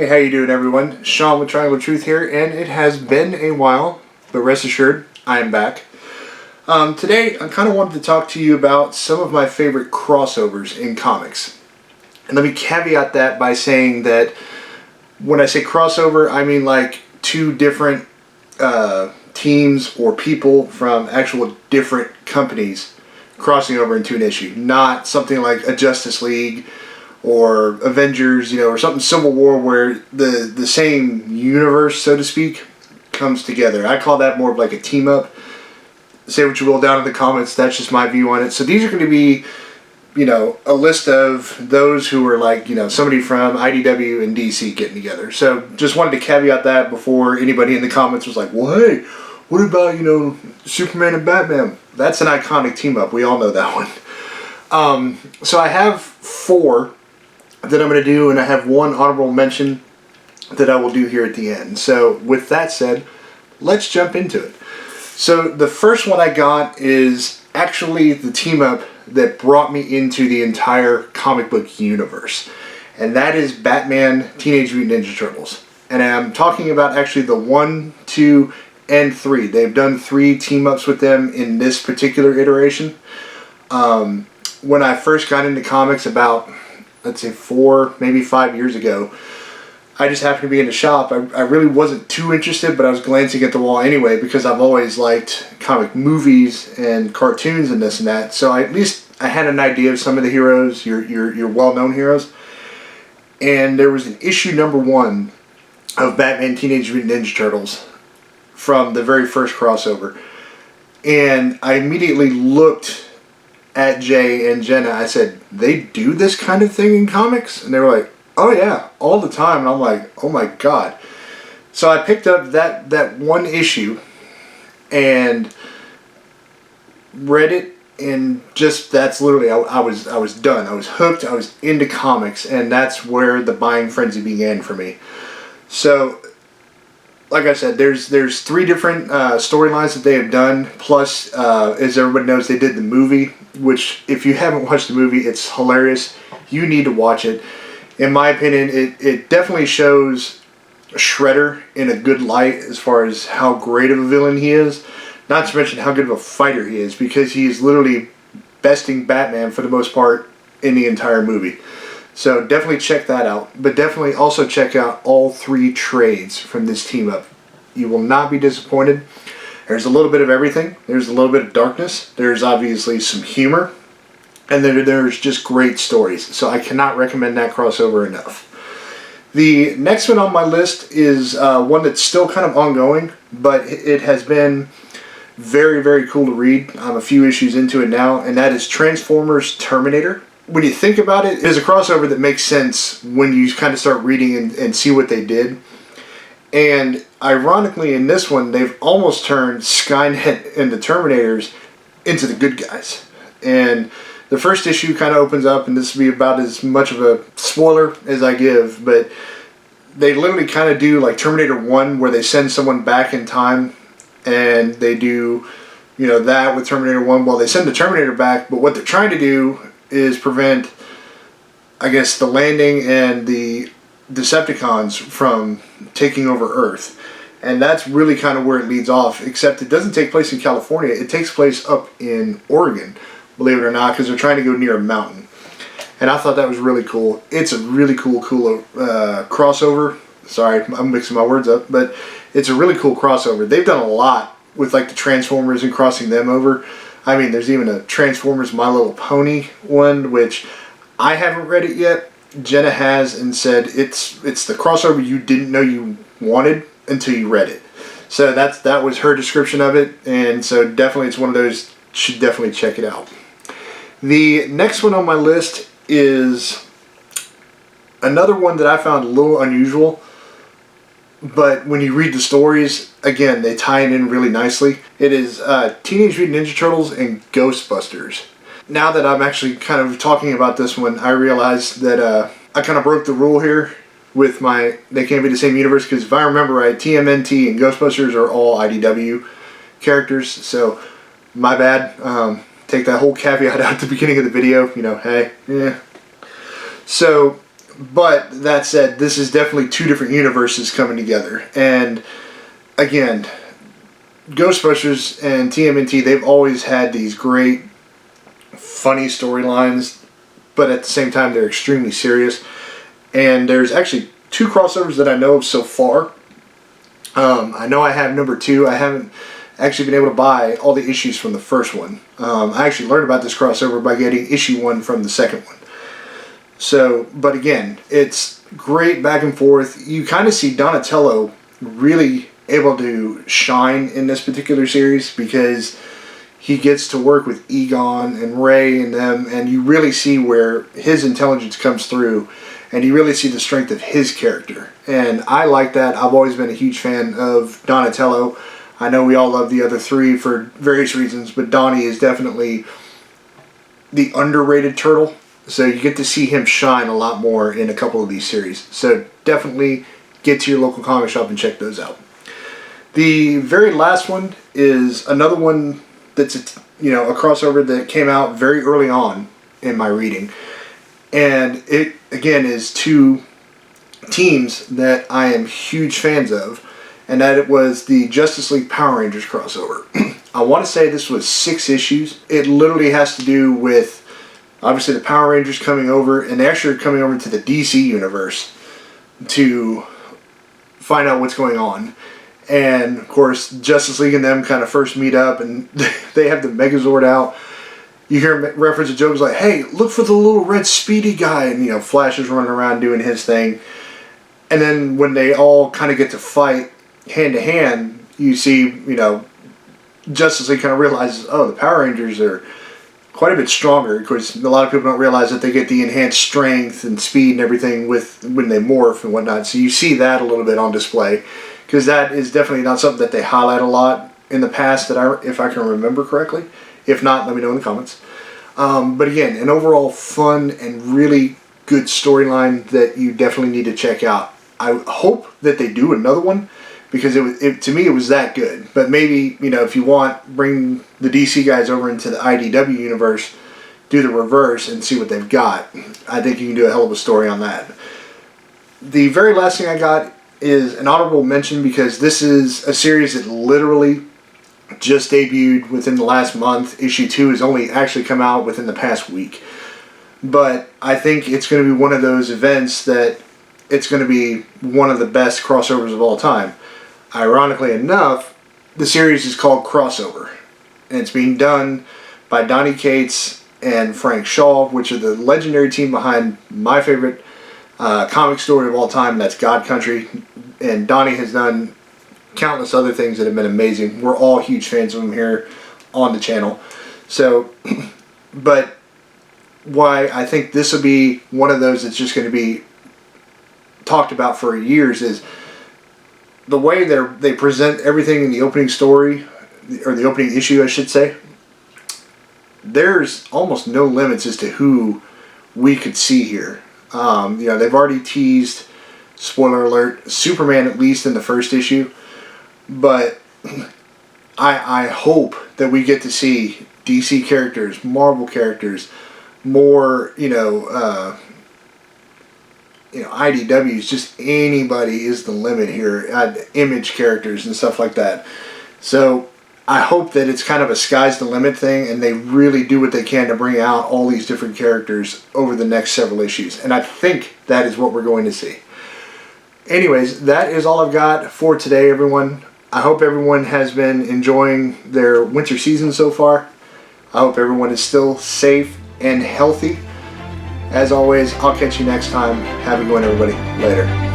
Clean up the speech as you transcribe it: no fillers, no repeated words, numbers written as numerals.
Hey, how you doing, everyone? Sean with Triangle Truth here, and it has been a while, but rest assured, I am back. Today, I kind of wanted to talk to you about some of my favorite crossovers in comics. And let me caveat that by saying that when I say crossover, I mean like two different teams or people from actual different companies crossing over into an issue, not something like a Justice League or Avengers, or something Civil War where the same universe, so to speak, comes together. I call that more of like a team up. Say what you will down in the comments, that's just my view on it. So these are going to be, a list of those who are like, somebody from IDW and DC getting together. So just wanted to caveat that before anybody in the comments was like, well, hey, what about, Superman and Batman? That's an iconic team up. We all know that one. So I have 4 that I'm going to do, and I have one honorable mention that I will do here at the end. So with that said, let's jump into it. So the first one I got is actually the team up that brought me into the entire comic book universe, and that is Batman Teenage Mutant Ninja Turtles. And I'm talking about actually the 1, 2, and 3. They've done 3 team ups with them in this particular iteration. When I first got into comics about, let's say 4, maybe 5 years ago, I just happened to be in the shop. I really wasn't too interested, but I was glancing at the wall anyway because I've always liked comic movies and cartoons and this and that. So at least I had an idea of some of the heroes, your well-known heroes. And there was an issue number 1 of Batman Teenage Mutant Ninja Turtles from the very first crossover. And I immediately looked at Jay and Jenna. I said, they do this kind of thing in comics? And they were like, oh yeah, all the time. And I'm like, oh my god. So I picked up that one issue and read it, and just that's literally I was done. I was hooked. I was into comics, and that's where the buying frenzy began for me. So like I said, there's 3 different storylines that they have done. Plus, as everybody knows, they did the movie, which if you haven't watched the movie, it's hilarious. You need to watch it. In my opinion, it definitely shows Shredder in a good light as far as how great of a villain he is. Not to mention how good of a fighter he is, because he is literally besting Batman for the most part in the entire movie. So definitely check that out. But definitely also check out all 3 trades from this team up. You will not be disappointed. There's a little bit of everything. There's a little bit of darkness. There's obviously some humor. And then there's just great stories. So I cannot recommend that crossover enough. The next one on my list is one that's still kind of ongoing, but it has been very, very cool to read. I'm a few issues into it now, and that is Transformers Terminator. When you think about it, it's a crossover that makes sense when you kind of start reading and see what they did. And ironically, in this one, they've almost turned Skynet and the Terminators into the good guys. And the first issue kind of opens up, and this will be about as much of a spoiler as I give, but they literally kind of do like Terminator 1, where they send someone back in time, and they do, that with Terminator 1. Well, they send the Terminator back, but what they're trying to do is prevent, I guess, the landing and the Decepticons from taking over Earth. And that's really kind of where it leads off, except it doesn't take place in California. It takes place up in Oregon, believe it or not, because they're trying to go near a mountain. And I thought that was really cool. It's a really cool crossover. Sorry, I'm mixing my words up, but it's a really cool crossover. They've done a lot with like the Transformers and crossing them over. I mean, there's even a Transformers My Little Pony one, which I haven't read it yet. Jenna has, and said it's the crossover you didn't know you wanted until you read it. So that was her description of it, and so definitely it's one of those, should definitely check it out. The next one on my list is another one that I found a little unusual, but when you read the stories, again, they tie it in really nicely. It is Teenage Mutant Ninja Turtles and Ghostbusters. Now that I'm actually kind of talking about this one, I realized that I kind of broke the rule here with they can't be the same universe, because if I remember right, TMNT and Ghostbusters are all IDW characters, so my bad. Take that whole caveat out at the beginning of the video, hey, yeah. So But that said, this is definitely two different universes coming together. And again, Ghostbusters and TMNT, they've always had these great, funny storylines, but at the same time, they're extremely serious. And there's actually two crossovers that I know of so far. I know I have number 2. I haven't actually been able to buy all the issues from the first one. I actually learned about this crossover by getting issue 1 from the second one. So, but again, it's great back and forth. You kind of see Donatello really able to shine in this particular series because he gets to work with Egon and Ray and them, and you really see where his intelligence comes through, and you really see the strength of his character. And I like that. I've always been a huge fan of Donatello. I know we all love the other 3 for various reasons, but Donnie is definitely the underrated turtle. So you get to see him shine a lot more in a couple of these series. So definitely get to your local comic shop and check those out. The very last one is another one that's a crossover that came out very early on in my reading. And it, again, is 2 teams that I am huge fans of. And that it was the Justice League Power Rangers crossover. I want to say this was 6 issues. It literally has to do with, obviously, the Power Rangers coming over, and they actually are coming over to the DC universe to find out what's going on. And, of course, Justice League and them kind of first meet up, and they have the Megazord out. You hear reference to jokes like, hey, look for the little red speedy guy, and, Flash is running around doing his thing. And then when they all kind of get to fight hand to hand, you see, Justice League kind of realizes, oh, the Power Rangers are quite a bit stronger. Of course, a lot of people don't realize that they get the enhanced strength and speed and everything when they morph and whatnot. So you see that a little bit on display, because that is definitely not something that they highlight a lot in the past, if I can remember correctly. If not, let me know in the comments. But again, an overall fun and really good storyline that you definitely need to check out. I hope that they do another one, because to me it was that good. But maybe, if you want, bring the DC guys over into the IDW universe, do the reverse and see what they've got. I think you can do a hell of a story on that. The very last thing I got is an honorable mention, because this is a series that literally just debuted within the last month. Issue 2 has only actually come out within the past week. But I think it's going to be one of those events that it's going to be one of the best crossovers of all time. Ironically enough, the series is called Crossover, and it's being done by Donny Cates and Frank Shaw, which are the legendary team behind my favorite comic story of all time, that's God Country. And Donny has done countless other things that have been amazing. We're all huge fans of him here on the channel. So, but why I think this will be one of those that's just going to be talked about for years is the way they present everything in the opening story, or the opening issue I should say. There's almost no limits as to who we could see here. They've already teased, spoiler alert, Superman, at least in the first issue. But I hope that we get to see DC characters, Marvel characters, more, IDWs, just anybody is the limit here. Image characters and stuff like that. So I hope that it's kind of a sky's the limit thing, and they really do what they can to bring out all these different characters over the next several issues. And I think that is what we're going to see. Anyways, that is all I've got for today, everyone. I hope everyone has been enjoying their winter season so far. I hope everyone is still safe and healthy. As always, I'll catch you next time. Have a good one, everybody. Later.